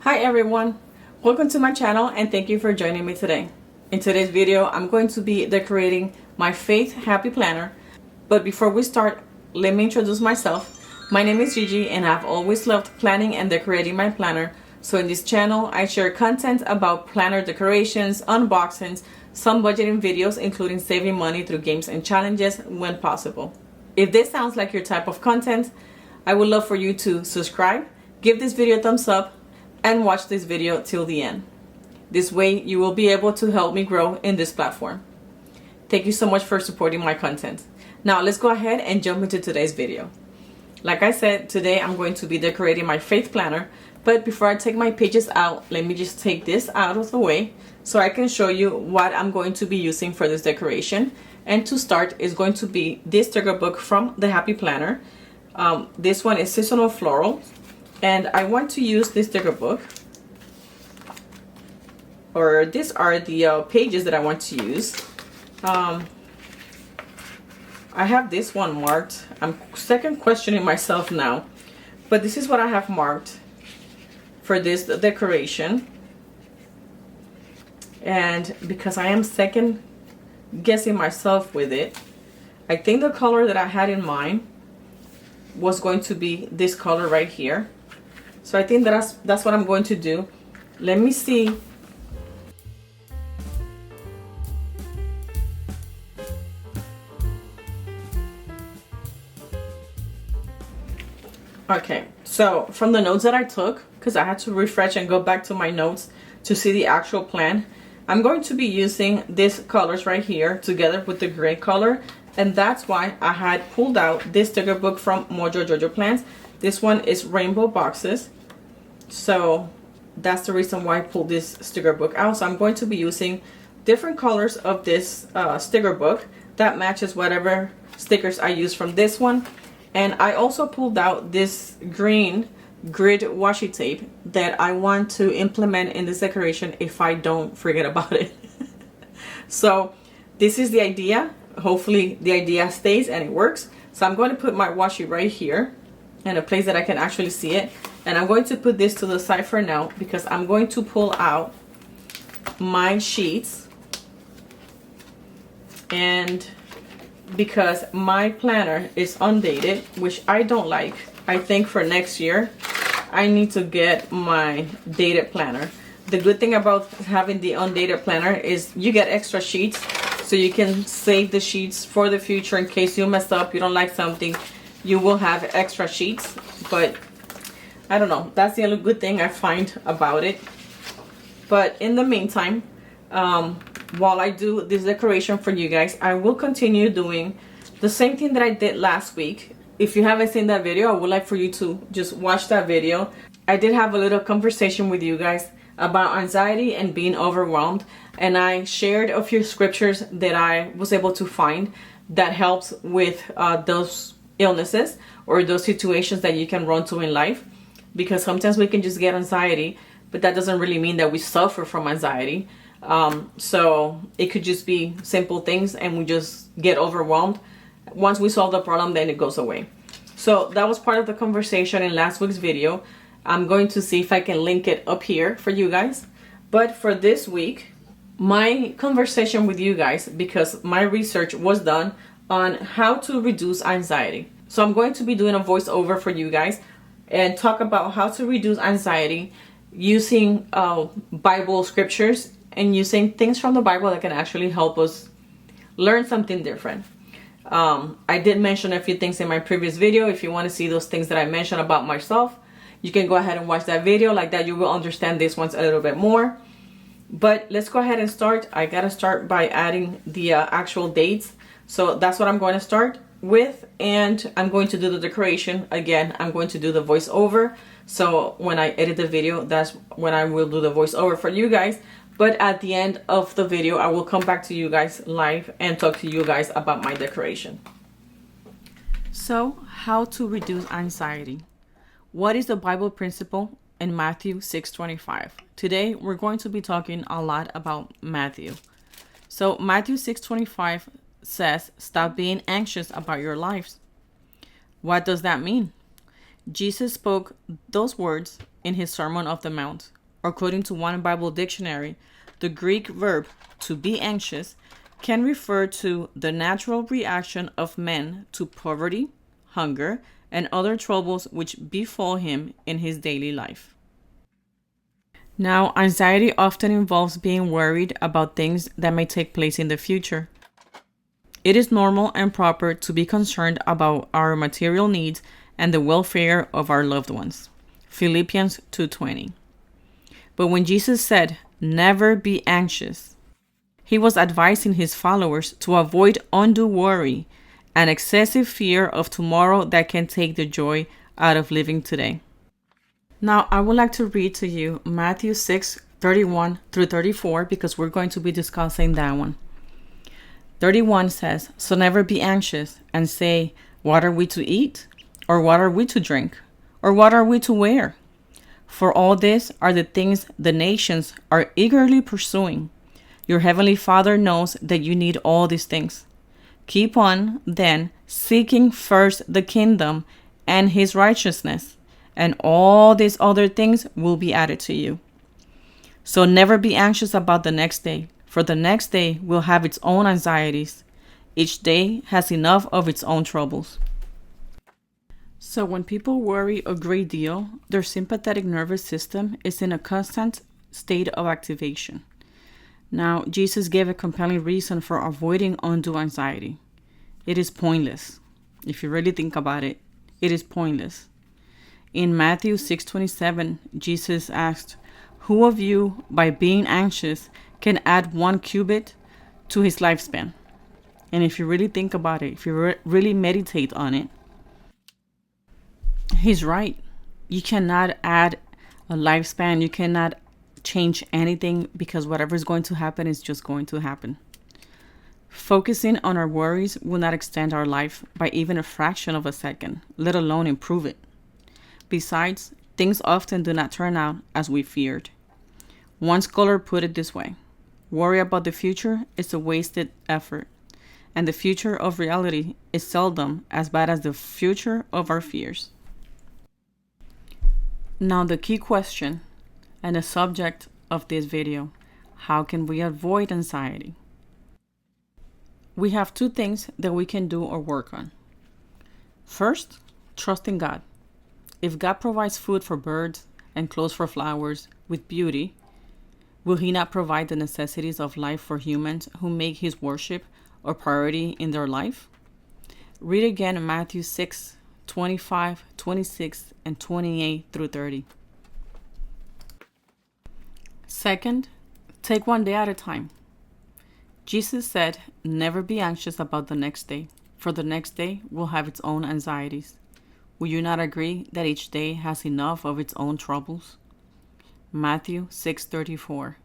Hi everyone, welcome to my channel and thank you for joining me today. In today's video, I'm going to be decorating my Faith Happy Planner. But before we start, let me introduce myself. My name is Gigi and I've always loved planning and decorating my planner. So in this channel, I share content about planner decorations, unboxings, some budgeting videos, including saving money through games and challenges when possible. If this sounds like your type of content, I would love for you to subscribe, give this video a thumbs up, and watch this video till the end. This way you will be able to help me grow in this platform. Thank you so much for supporting my content. Now let's go ahead and jump into today's video. Like I said, today I'm going to be decorating my Faith Planner, but before I take my pages out, let me just take this out of the way so I can show you what I'm going to be using for this decoration. And to start is going to be this sticker book from the Happy Planner. This one is Seasonal Floral. And I want to use this sticker book, or these are the pages that I want to use. I have this one marked. I'm second questioning myself now, but this is what I have marked for this decoration. And because I am second guessing myself with it, I think the color that I had in mind was going to be this color right here. So I think that's what I'm going to do. Let me see. Okay, so from the notes that I took, because I had to refresh and go back to my notes to see the actual plan, I'm going to be using these colors right here together with the gray color. And that's why I had pulled out this sticker book from Mojo Jojo Plans. This one is rainbow boxes. So that's the reason why I pulled this sticker book out. So I'm going to be using different colors of this sticker book that matches whatever stickers I use from this one. And I also pulled out this green grid washi tape that I want to implement in this decoration if I don't forget about it. So this is the idea. Hopefully the idea stays and it works. So I'm going to put my washi right here in a place that I can actually see it. And I'm going to put this to the side for now because I'm going to pull out my sheets. And because my planner is undated, which I don't like, I think for next year, I need to get my dated planner. The good thing about having the undated planner is you get extra sheets, so you can save the sheets for the future in case you mess up, you don't like something, you will have extra sheets. But I don't know, that's the only good thing I find about it. But in the meantime, while I do this decoration for you guys, I will continue doing the same thing that I did last week. If you haven't seen that video, I would like for you to just watch that video. I did have a little conversation with you guys about anxiety and being overwhelmed, and I shared a few scriptures that I was able to find that helps with those illnesses or those situations that you can run to in life. Because sometimes we can just get anxiety, but that doesn't really mean that we suffer from anxiety. So it could just be simple things and we just get overwhelmed. Once we solve the problem, then it goes away. So that was part of the conversation in last week's video. I'm going to see if I can link it up here for you guys. But for this week, my conversation with you guys, because my research was done on how to reduce anxiety. So I'm going to be doing a voiceover for you guys and talk about how to reduce anxiety using Bible scriptures and using things from the Bible that can actually help us learn something different. I did mention a few things in my previous video. If you want to see those things that I mentioned about myself, you can go ahead and watch that video. Like that, you will understand this one's a little bit more. But let's go ahead and start. I gotta start by adding the actual dates. So that's what I'm going to start with, and I'm going to do the decoration. Again, I'm going to do the voiceover. So when I edit the video, that's when I will do the voiceover for you guys. But at the end of the video, I will come back to you guys live and talk to you guys about my decoration. So, how to reduce anxiety. What is the Bible principle in Matthew 6:25? Today, we're going to be talking a lot about Matthew. So, Matthew 6:25 says, stop being anxious about your lives. What does that mean? Jesus spoke those words in his Sermon on the Mount. According to one Bible dictionary, the Greek verb to be anxious can refer to the natural reaction of man to poverty, hunger, and other troubles which befall him in his daily life. Now, anxiety often involves being worried about things that may take place in the future. It is normal and proper to be concerned about our material needs and the welfare of our loved ones. Philippians 2:20. But when Jesus said, "Never be anxious," he was advising his followers to avoid undue worry and excessive fear of tomorrow that can take the joy out of living today. Now, I would like to read to you Matthew 6:31 through 34 because we're going to be discussing that one. 31 says, "So never be anxious and say, 'What are we to eat?' Or 'What are we to drink?' Or 'What are we to wear?' For all this are the things the nations are eagerly pursuing. Your heavenly Father knows that you need all these things. Keep on, then, seeking first the kingdom and his righteousness, and all these other things will be added to you. So never be anxious about the next day, for the next day will have its own anxieties. Each day has enough of its own troubles." So when people worry a great deal, their sympathetic nervous system is in a constant state of activation. Now, Jesus gave a compelling reason for avoiding undue anxiety. It is pointless. If you really think about it, it is pointless. In Matthew 6:27, Jesus asked, "Who of you, by being anxious, can add 1 cubit to his lifespan?" And if you really think about it, if you really meditate on it, he's right. You cannot add a lifespan. You cannot change anything because whatever is going to happen is just going to happen. Focusing on our worries will not extend our life by even a fraction of a second, let alone improve it. Besides, things often do not turn out as we feared. One scholar put it this way: worry about the future is a wasted effort, and the future of reality is seldom as bad as the future of our fears. Now, the key question and the subject of this video: how can we avoid anxiety? We have 2 things that we can do or work on. First, trust in God. If God provides food for birds and clothes for flowers with beauty, will he not provide the necessities of life for humans who make his worship a priority in their life? Read again Matthew 6:25, 26, and 28 through 30. Second, take one day at a time. Jesus said, "Never be anxious about the next day, for the next day will have its own anxieties." Will you not agree that each day has enough of its own troubles? Matthew 6:34.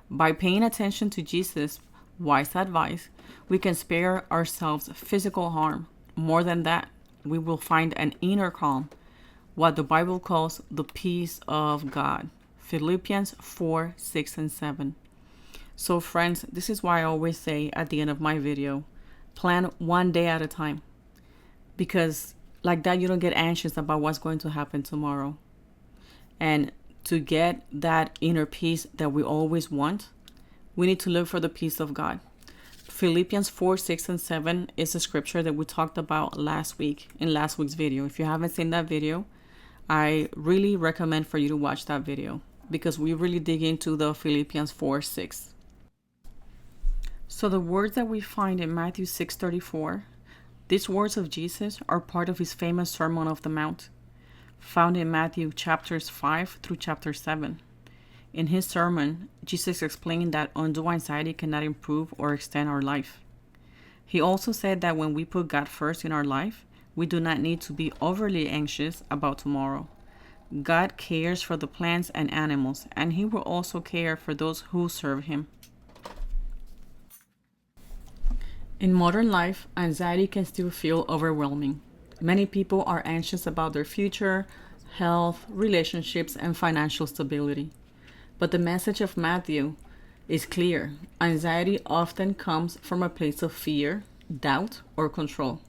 By paying attention to Jesus' wise advice, we can spare ourselves physical harm. More than that, we will find an inner calm, what the Bible calls the peace of God. Philippians 4:6 and 7. So friends, this is why I always say at the end of my video, plan one day at a time. Because like that, you don't get anxious about what's going to happen tomorrow. And to get that inner peace that we always want, we need to look for the peace of God. Philippians 4:6 and 7 is a scripture that we talked about last week in last week's video. If you haven't seen that video, I really recommend for you to watch that video because we really dig into the Philippians 4:6. So the words that we find in Matthew 6:34, these words of Jesus are part of his famous Sermon on the Mount, found in Matthew chapters 5 through chapter 7. In his sermon, Jesus explained that undue anxiety cannot improve or extend our life. He also said that when we put God first in our life, we do not need to be overly anxious about tomorrow. God cares for the plants and animals, and he will also care for those who serve him. In modern life, anxiety can still feel overwhelming. Many people are anxious about their future, health, relationships, and financial stability. But the message of Matthew is clear. Anxiety often comes from a place of fear, doubt, or control.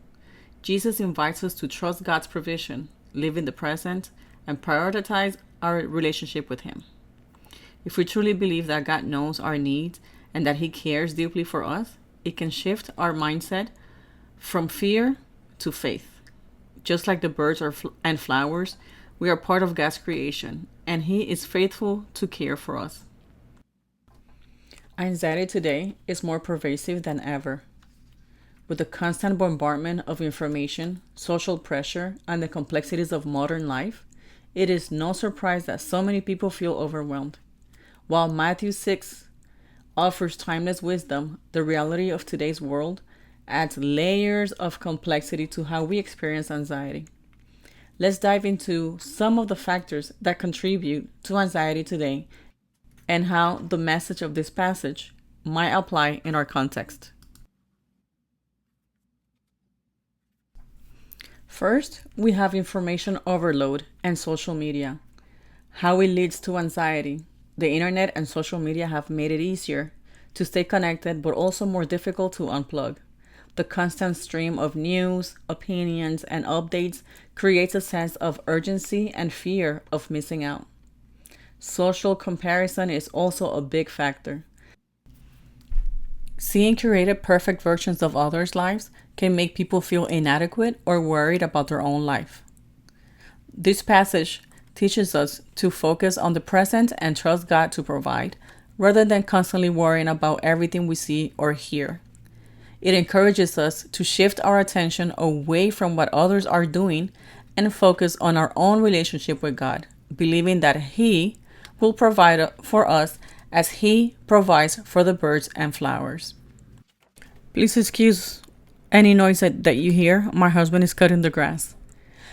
Jesus invites us to trust God's provision, live in the present, and prioritize our relationship with Him. If we truly believe that God knows our needs and that He cares deeply for us, it can shift our mindset from fear to faith. Just like the birds and flowers, we are part of God's creation, and He is faithful to care for us. Anxiety today is more pervasive than ever. With the constant bombardment of information, social pressure, and the complexities of modern life, it is no surprise that so many people feel overwhelmed. While Matthew 6 offers timeless wisdom, the reality of today's world adds layers of complexity to how we experience anxiety. Let's dive into some of the factors that contribute to anxiety today and how the message of this passage might apply in our context. First, we have information overload and social media. How it leads to anxiety. The internet and social media have made it easier to stay connected, but also more difficult to unplug. The constant stream of news, opinions, and updates creates a sense of urgency and fear of missing out. Social comparison is also a big factor. Seeing curated perfect versions of others' lives can make people feel inadequate or worried about their own life. This passage teaches us to focus on the present and trust God to provide, rather than constantly worrying about everything we see or hear. It encourages us to shift our attention away from what others are doing and focus on our own relationship with God, believing that He will provide for us as He provides for the birds and flowers. Please excuse any noise that you hear. My husband is cutting the grass.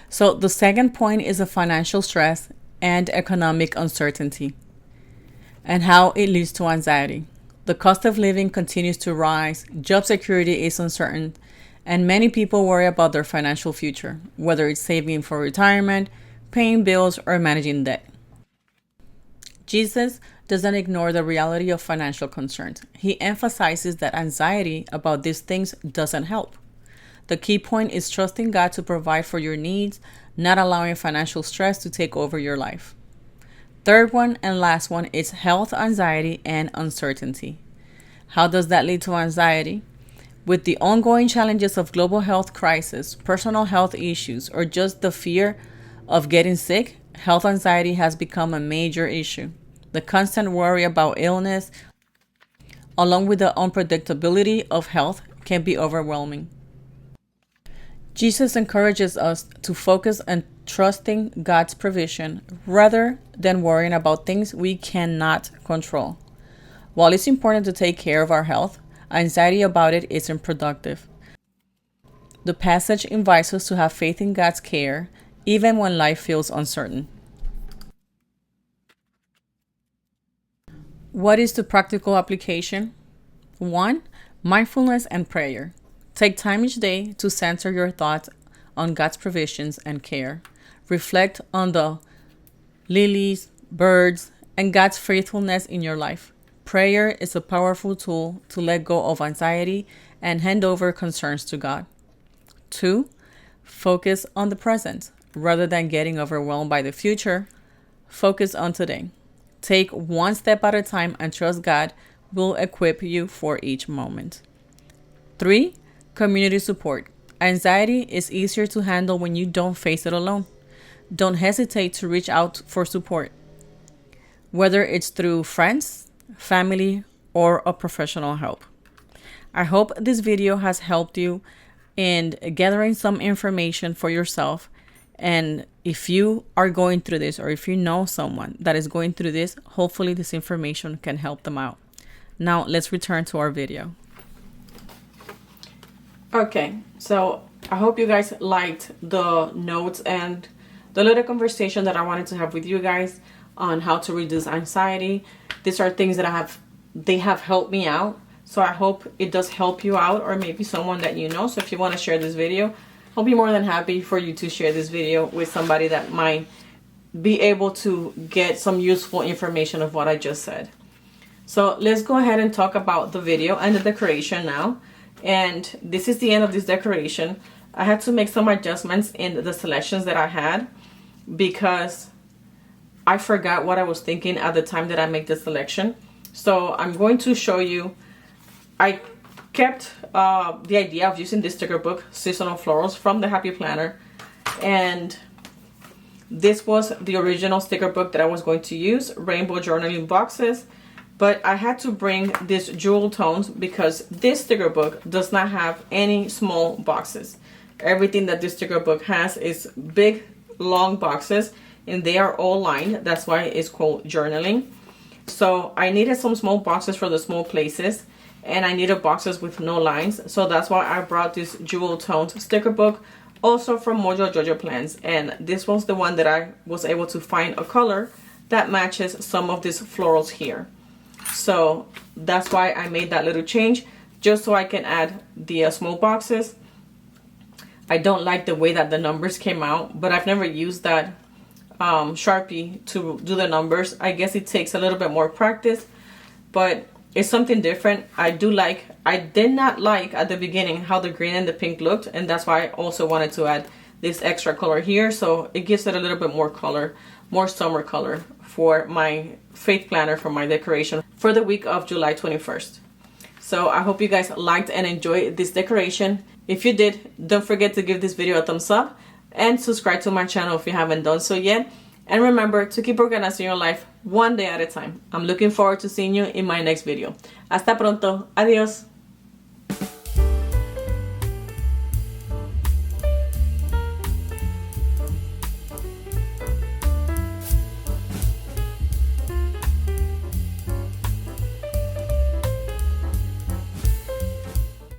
So the second point is the financial stress and economic uncertainty and how it leads to anxiety. The cost of living continues to rise, job security is uncertain, and many people worry about their financial future, whether it's saving for retirement, paying bills, or managing debt. Jesus doesn't ignore the reality of financial concerns. He emphasizes that anxiety about these things doesn't help. The key point is trusting God to provide for your needs, not allowing financial stress to take over your life. Third one and last one is health anxiety and uncertainty. How does that lead to anxiety? With the ongoing challenges of global health crisis, personal health issues, or just the fear of getting sick, health anxiety has become a major issue. The constant worry about illness, along with the unpredictability of health, can be overwhelming. Jesus encourages us to focus on trusting God's provision rather than worrying about things we cannot control. While it's important to take care of our health, anxiety about it isn't productive. The passage invites us to have faith in God's care, even when life feels uncertain. What is the practical application? 1. Mindfulness and prayer. Take time each day to center your thoughts on God's provisions and care. Reflect on the lilies, birds, and God's faithfulness in your life. Prayer is a powerful tool to let go of anxiety and hand over concerns to God. 2. Focus on the present. Rather than getting overwhelmed by the future, focus on today. Take one step at a time and trust God will equip you for each moment. 3. Community support. Anxiety is easier to handle when you don't face it alone. Don't hesitate to reach out for support, whether it's through friends, family, or a professional help. I hope this video has helped you in gathering some information for yourself. And if you are going through this, or if you know someone that is going through this, hopefully this information can help them out. Now let's return to our video. Okay, so I hope you guys liked the notes and the little conversation that I wanted to have with you guys on how to reduce anxiety. These are things that they have helped me out. So I hope it does help you out, or maybe someone that you know. So if you want to share this video, I'll be more than happy for you to share this video with somebody that might be able to get some useful information of what I just said. So let's go ahead and talk about the video and the decoration now. And this is the end of this decoration. I had to make some adjustments in the selections that I had because I forgot what I was thinking at the time that I made the selection. So I'm going to show you. I kept the idea of using this sticker book, Seasonal Florals, from the Happy Planner, and this was the original sticker book that I was going to use, rainbow journaling boxes. But I had to bring these jewel tones because this sticker book does not have any small boxes. Everything that this sticker book has is big, long boxes, and they are all lined. That's why it's called journaling. So I needed some small boxes for the small places, and I needed boxes with no lines. So that's why I brought this jewel tones sticker book, also from Mojo Jojo Plans. And this was the one that I was able to find a color that matches some of these florals here. So that's why I made that little change, just so I can add the small boxes. I don't like the way that the numbers came out, but I've never used that Sharpie to do the numbers. I guess it takes a little bit more practice, but it's something different. I did not like at the beginning how the green and the pink looked, and that's why I also wanted to add this extra color here, so it gives it a little bit more color, more summer color for my faith planner, for my decoration for the week of July 21st. So I hope you guys liked and enjoyed this decoration. If you did, don't forget to give this video a thumbs up and subscribe to my channel if you haven't done so yet. And remember to keep organizing your life one day at a time. I'm looking forward to seeing you in my next video. Hasta pronto. Adios.